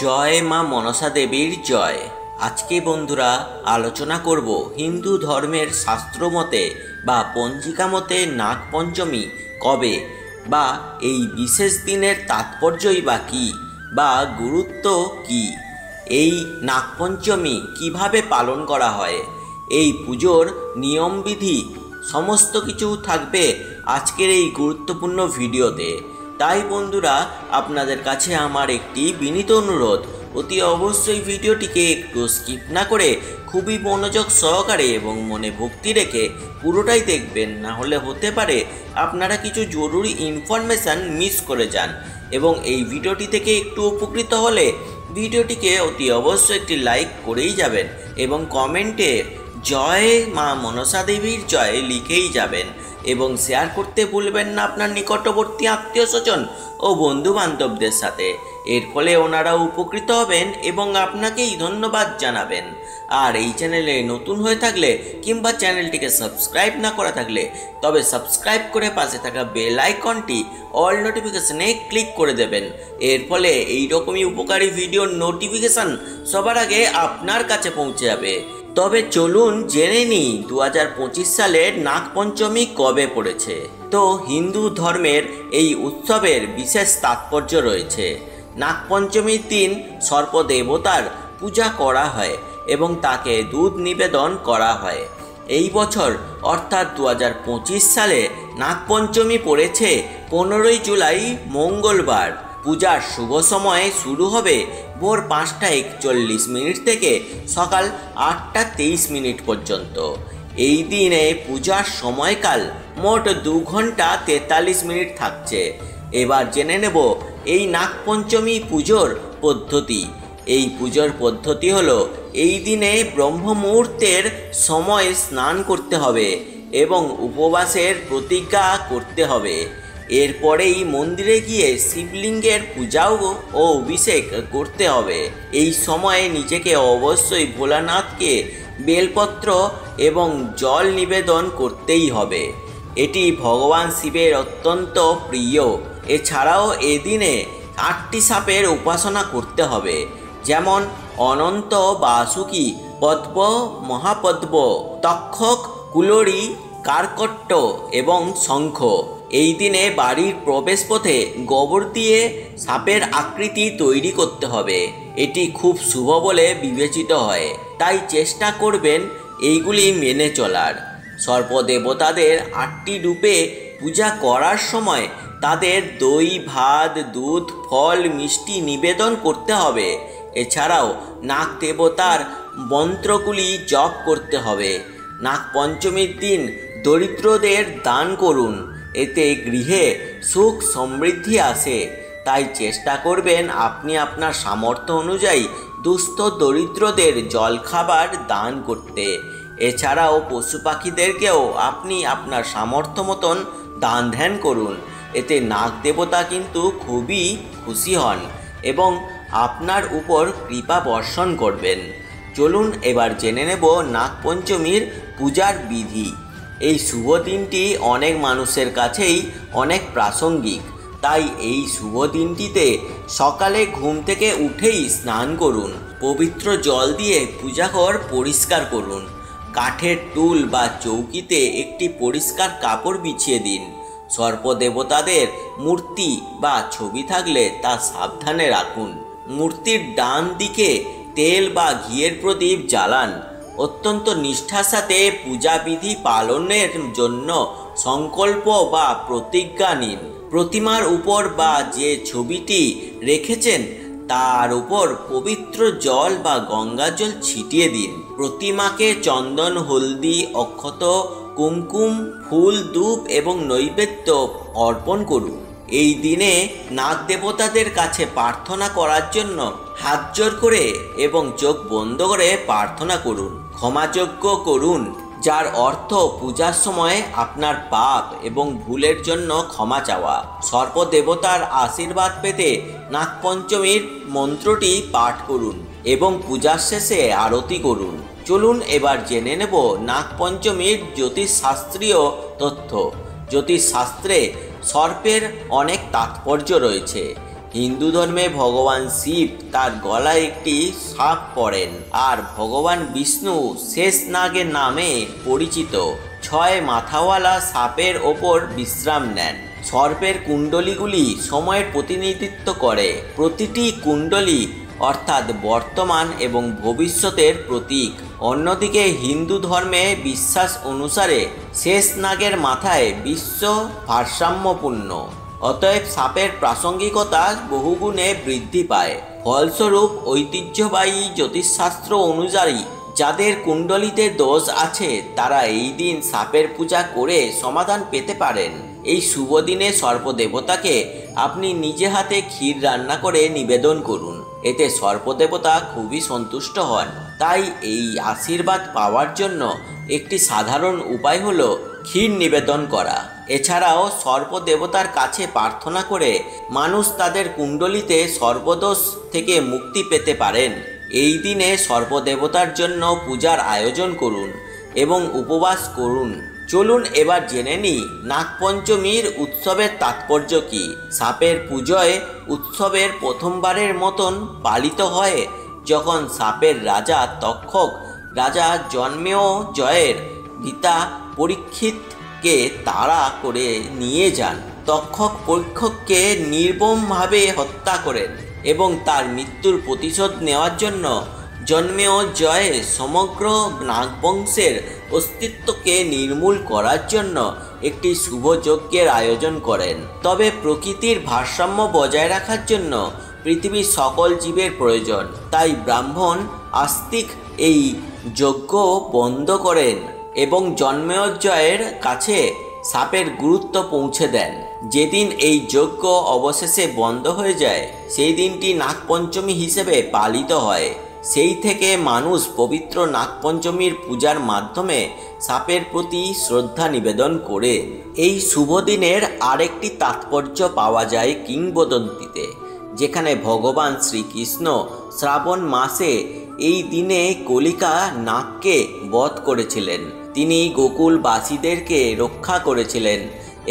জয় মা মনসা দেবীর জয়। আজকে বন্ধুরা আলোচনা করব হিন্দু ধর্মের শাস্ত্র মতে বা পঞ্জিকা মতে নাগপঞ্চমী কবে বা এই বিশেষ দিনের তাৎপর্যই বা কী বা গুরুত্ব কী, এই নাগপঞ্চমী কিভাবে পালন করা হয়, এই পুজোর নিয়মবিধি সমস্ত কিছু থাকবে আজকের এই গুরুত্বপূর্ণ ভিডিওতে। তাই বন্ধুরা আপনাদের কাছে আমার একটি বিনীত অনুরোধ, অতি অবশ্যই ভিডিওটিকে একটু স্কিপ না করে খুবই মনোযোগ সহকারে এবং মনে ভক্তি রেখে পুরোটাই দেখবেন, না হলে হতে পারে আপনারা কিছু জরুরি ইনফরমেশান মিস করে যান। এবং এই ভিডিওটি থেকে একটু উপকৃত হলে ভিডিওটিকে অতি অবশ্যই একটি লাইক করেই যাবেন এবং কমেন্টে জয় মা মনসা দেবীর জয় লিখেই যাবেন এবং শেয়ার করতে ভুলবেন না আপনার নিকটবর্তী আত্মীয় স্বজন ও বন্ধু বান্ধবদের সাথে। এর ফলে ওনারা উপকৃত হবেন এবং আপনাকেই ধন্যবাদ জানাবেন। আর এই চ্যানেলে নতুন হয়ে থাকলে কিংবা চ্যানেলটিকে সাবস্ক্রাইব না করা থাকলে তবে সাবস্ক্রাইব করে পাশে থাকা বেল আইকনটি অল নোটিফিকেশনে ক্লিক করে দেবেন। এর ফলে এই রকমই উপকারী ভিডিওর নোটিফিকেশান সবার আগে আপনার কাছে পৌঁছে যাবে। তবে চলুন জেনে নিই 2025 সালের নাগপঞ্চমী কবে পড়েছে। তো হিন্দু ধর্মের এই উৎসবের বিশেষ তাৎপর্য রয়েছে। নাগপঞ্চমীর দিন সর্পদেবতার পূজা করা হয় এবং তাকে দুধ নিবেদন করা হয়। এই বছর অর্থাৎ 2025 সালে নাগপঞ্চমী পড়েছে 15ই জুলাই মঙ্গলবার। পূজার শুভ সময়ে শুরু হবে ভোর 5টা 41 থেকে সকাল 8টা 23 পর্যন্ত। এই দিনে পূজার সময়কাল মোট 2 ঘন্টা 43 থাকছে। এবার জেনে নেব এই নাগপঞ্চমী পুজোর পদ্ধতি। এই পুজোর পদ্ধতি হলো, এই দিনে ব্রহ্ম মুহূর্তের সময় স্নান করতে হবে এবং উপবাসের প্রতিজ্ঞা করতে হবে। এরপরেই মন্দিরে গিয়ে শিবলিঙ্গের পূজাও ও অভিষেক করতে হবে। এই সময়ে নিজেকে অবশ্যই ভোলানাথকে বেলপত্র এবং জল নিবেদন করতেই হবে। এটি ভগবান শিবের অত্যন্ত প্রিয়। এছাড়াও এদিনে 8টি সাপের উপাসনা করতে হবে, যেমন অনন্ত, বাসুকী, পদ্ম, মহাপদ্ম, তক্ষক, কুলরী, কার্কট্য এবং শঙ্খ। এই দিনে বাড়ির প্রবেশপথে গোবর দিয়ে সাপের আকৃতি তৈরি করতে হবে। এটি খুব শুভ বলে বিবেচিত হয়, তাই চেষ্টা করবেন এইগুলি মেনে চলার। সর্পদেবতাদের 8টি রূপে পূজা করার সময় তাদের দই, ভাত, দুধ, ফল, মিষ্টি নিবেদন করতে হবে। এছাড়াও নাগ দেবতার মন্ত্রগুলি জপ করতে হবে। নাগপঞ্চমীর দিন দরিদ্রদের দান করুন, এতে গৃহে সুখ সমৃদ্ধি আসে। তাই চেষ্টা করবেন আপনি আপনার সামর্থ্য অনুযায়ী দুস্থ দরিদ্রদের জলখাবার দান করতে। এছাড়াও পশু পাখিদেরকেও আপনি আপনার সামর্থ্য মতন দান ধ্যান করুন। এতে নাগ দেবতা কিন্তু খুবই খুশি হন এবং আপনার উপর কৃপা বর্ষণ করবেন। চলুন এবার জেনে নেব নাগপঞ্চমীর পূজার বিধি। এই শুভ দিনটি অনেক মানুষের কাছেই অনেক প্রাসঙ্গিক। তাই এই শুভ দিনটিতে সকালে ঘুম থেকে উঠেই স্নান করুন, পবিত্র জল দিয়ে পূজাঘর পরিষ্কার করুন, কাঠের টুল বা চৌকিতে একটি পরিষ্কার কাপড় বিছিয়ে দিন। সর্পদেবতাদের মূর্তি বা ছবি থাকলে তা সাবধানে রাখুন। মূর্তির ডান দিকে তেল বা ঘিয়ের প্রদীপ জ্বালান। অত্যন্ত নিষ্ঠার সাথে পূজাবিধি পালনের জন্য সংকল্প বা প্রতিজ্ঞা নিন। প্রতিমার উপর বা যে ছবিটি রেখেছেন তার উপর পবিত্র জল বা গঙ্গা জল ছিটিয়ে দিন। প্রতিমাকে চন্দন, হলদি, অক্ষত, কুমকুম, ফুল, ধূপ এবং নৈবেদ্য অর্পণ করুন। এই দিনে নাগ দেবতাদের কাছে প্রার্থনা করার জন্য হাত জোড় করে এবং চোখ বন্ধ করে প্রার্থনা করুন। ক্ষমাযোগ্য করুন, যার অর্থ পূজার সময় আপনার পাপ এবং ভুলের জন্য ক্ষমা চাওয়া। সর্পদেবতার আশীর্বাদ পেতে নাগপঞ্চমীর মন্ত্রটি পাঠ করুন এবং পূজার শেষে আরতি করুন। চলুন এবার জেনে নেব নাগপঞ্চমীর জ্যোতিষশাস্ত্রীয় তথ্য। জ্যোতিষশাস্ত্রে সর্পের অনেক তাৎপর্য রয়েছে। হিন্দু ধর্মে ভগবান শিব তার গলায় একটি সাপ পরেন, আর ভগবান বিষ্ণু শেষ নাগের নামে পরিচিত 6 মাথাওয়ালা সাপের ওপর বিশ্রাম নেন। সর্পের কুণ্ডলীগুলি সময়ের প্রতিনিধিত্ব করে। প্রতিটি কুণ্ডলী অর্থাৎ বর্তমান এবং ভবিষ্যতের প্রতীক। অন্যদিকে হিন্দু ধর্মে বিশ্বাস অনুসারে শেষ নাগের মাথায় বিশ্ব ভারসাম্যপূর্ণ, অতএব সাপের প্রাসঙ্গিকতা বহুগুণে বৃদ্ধি পায়। ফলস্বরূপ ঐতিহ্যবাহী জ্যোতিষশাস্ত্র অনুযায়ী যাদের কুণ্ডলিতে দোষ আছে তারা এই দিন সাপের পূজা করে সমাধান পেতে পারেন। এই শুভ দিনে সর্পদেবতাকে আপনি নিজে হাতে ক্ষীর রান্না করে নিবেদন করুন, এতে সর্পদেবতা খুবই সন্তুষ্ট হন। তাই এই আশীর্বাদ পাওয়ার জন্য একটি সাধারণ উপায় হলো ক্ষীর নিবেদন করা। এছাড়াও সর্পদেবতার কাছে প্রার্থনা করে মানুষ তাদের কুণ্ডলিতে সর্পদোষ থেকে মুক্তি পেতে পারেন। এই দিনে সর্পদেবতার জন্য পূজার আয়োজন করুন এবং উপবাস করুন। চলুন এবার জেনে নিই নাগপঞ্চমীর উৎসবের তাৎপর্য কী। সাপের পুজোয় উৎসবের প্রথমবারের মতন পালিত হয় যখন সাপের রাজা তক্ষক রাজা জন্মেজয়ের পিতা পরীক্ষিতকে তাড়া করে নিয়ে যান। তক্ষক পরীক্ষককে নির্মমভাবে হত্যা করেন এবং তার মৃত্যুর প্রতিশোধ নেওয়ার জন্য জন্মেজয় সমগ্র নাগবংশের অস্তিত্বকে নির্মূল করার জন্য একটি শুভ যজ্ঞের আয়োজন করেন। তবে প্রকৃতির ভারসাম্য বজায় রাখার জন্য পৃথিবীর সকল জীবের প্রয়োজন, তাই ব্রাহ্মণ আস্তিক এই যজ্ঞ বন্ধ করেন এবং জন্মেজয়ের কাছে সাপের গুরুত্ব পৌঁছে দেন। যেদিন এই যজ্ঞ অবশেষে বন্ধ হয়ে যায় সেই দিনটি নাগপঞ্চমী হিসেবে পালিত হয়। সেই থেকে মানুষ পবিত্র নাগপঞ্চমীর পূজার মাধ্যমে সাপের প্রতি শ্রদ্ধা নিবেদন করে। এই শুভ দিনের আরেকটি তাৎপর্য পাওয়া যায় কিংবদন্তিতে, যেখানে ভগবান শ্রীকৃষ্ণ শ্রাবণ মাসে এই দিনে কলিকা নাগকে বধ করেছিলেন। তিনি গোকুলবাসীদেরকে রক্ষা করেছিলেন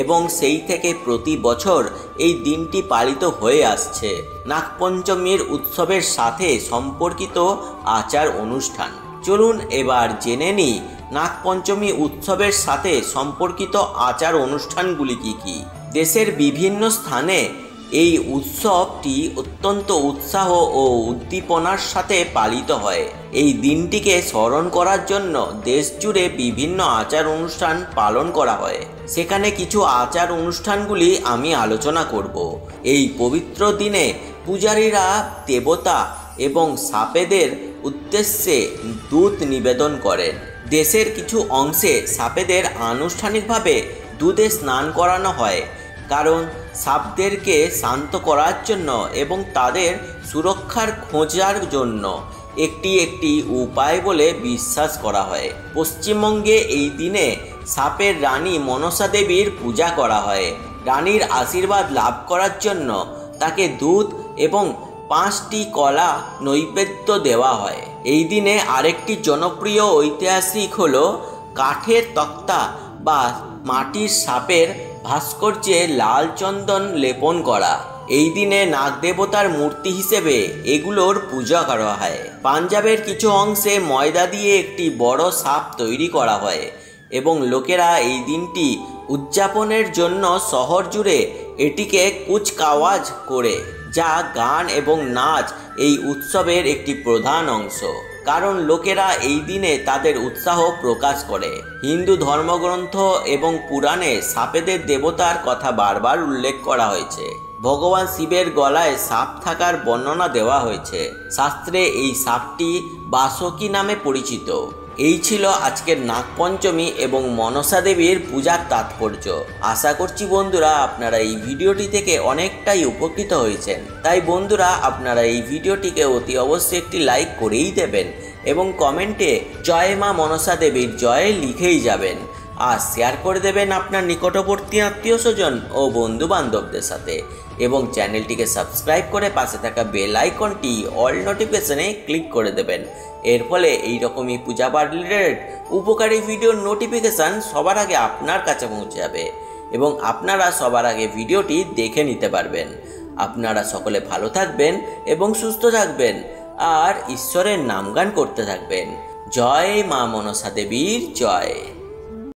এবং সেই থেকে প্রতি বছর এই দিনটি পালিত হয়ে আসছে। নাগপঞ্চমীর উৎসবের সাথে সম্পর্কিত আচার অনুষ্ঠান। চলুন এবার জেনে নিই নাগপঞ্চমী উৎসবের সাথে সম্পর্কিত আচার অনুষ্ঠানগুলি কী কী। দেশের বিভিন্ন স্থানে এই উৎসবটি অত্যন্ত উৎসাহ ও উদ্দীপনার সাথে পালিত হয়। এই দিনটিকে স্মরণ করার জন্য দেশ জুড়ে বিভিন্ন আচার অনুষ্ঠান পালন করা হয়। সেখানে কিছু আচার অনুষ্ঠানগুলি আমি আলোচনা করব। এই পবিত্র দিনে পূজারীরা দেবতা এবং সাপেদের উদ্দেশ্যে দুধ নিবেদন করেন। দেশের কিছু অংশে সাপেদের আনুষ্ঠানিকভাবে দুধে স্নান করানো হয়, কারণ সাপদেরকে শান্ত করার জন্য এবং তাদের সুরক্ষার খোঁজার জন্য একটি উপায় বলে বিশ্বাস করা হয়। পশ্চিমবঙ্গে এই দিনে সাপের রানী মনসা দেবীর পূজা করা হয়। রানীর আশীর্বাদ লাভ করার জন্য তাকে দুধ এবং 5টি কলা নৈবেদ্য দেওয়া হয়। এই দিনে আরেকটি জনপ্রিয় ঐতিহাসিক হলো কাঠের তক্তা বা মাটির সাপের ভাস্কর্যে লাল চন্দন লেপন করা। এই দিনে নাগদেবতার মূর্তি হিসেবে এগুলোর পূজা করা হয়। পাঞ্জাবের কিছু অংশে ময়দা দিয়ে একটি বড় সাপ তৈরি করা হয় এবং লোকেরা এই দিনটি উদযাপনের জন্য শহর জুড়ে এটিকে কুচকাওয়াজ করে, যা গান এবং নাচ এই উৎসবের একটি প্রধান অংশ, কারণ লোকেরা এই দিনে তাদের উৎসাহ প্রকাশ করে। হিন্দু ধর্মগ্রন্থ এবং পুরাণে সাপেদের দেবতার কথা বারবার উল্লেখ করা হয়েছে। ভগবান শিবের গলায় সাপ থাকার বর্ণনা দেওয়া হয়েছে। শাস্ত্রে এই সাপটি বাসকি নামে পরিচিত। এই ছিল আজকের নাগপঞ্চমী এবং মনসা দেবীর পূজার তাৎপর্য। আশা করছি বন্ধুরা আপনারা এই ভিডিওটি থেকে অনেকটাই উপকৃত হয়েছেন। তাই বন্ধুরা আপনারা এই ভিডিওটিকে অতি অবশ্যই একটি লাইক করেই দেবেন এবং কমেন্টে জয় মা মনসা দেবীর জয় লিখেই যাবেন, আর শেয়ার করে দেবেন আপনার নিকটবর্তী আত্মীয় স্বজন ও বন্ধু বান্ধবদের সাথে, এবং চ্যানেলটিকে সাবস্ক্রাইব করে পাশে থাকা বেল আইকনটি অল নোটিফিকেশনে ক্লিক করে দেবেন। এর ফলে এইরকমই পূজা পাঠ রিলেটেড উপকারী ভিডিওর নোটিফিকেশান সবার আগে আপনার কাছে পৌঁছে যাবে। এবং আপনারা সবার আগে ভিডিওটি দেখে নিতে পারবেন। আপনারা সকলে ভালো থাকবেন এবং সুস্থ থাকবেন আর ঈশ্বরের নামগান করতে থাকবেন। জয় মা মনসা দেবীর জয়।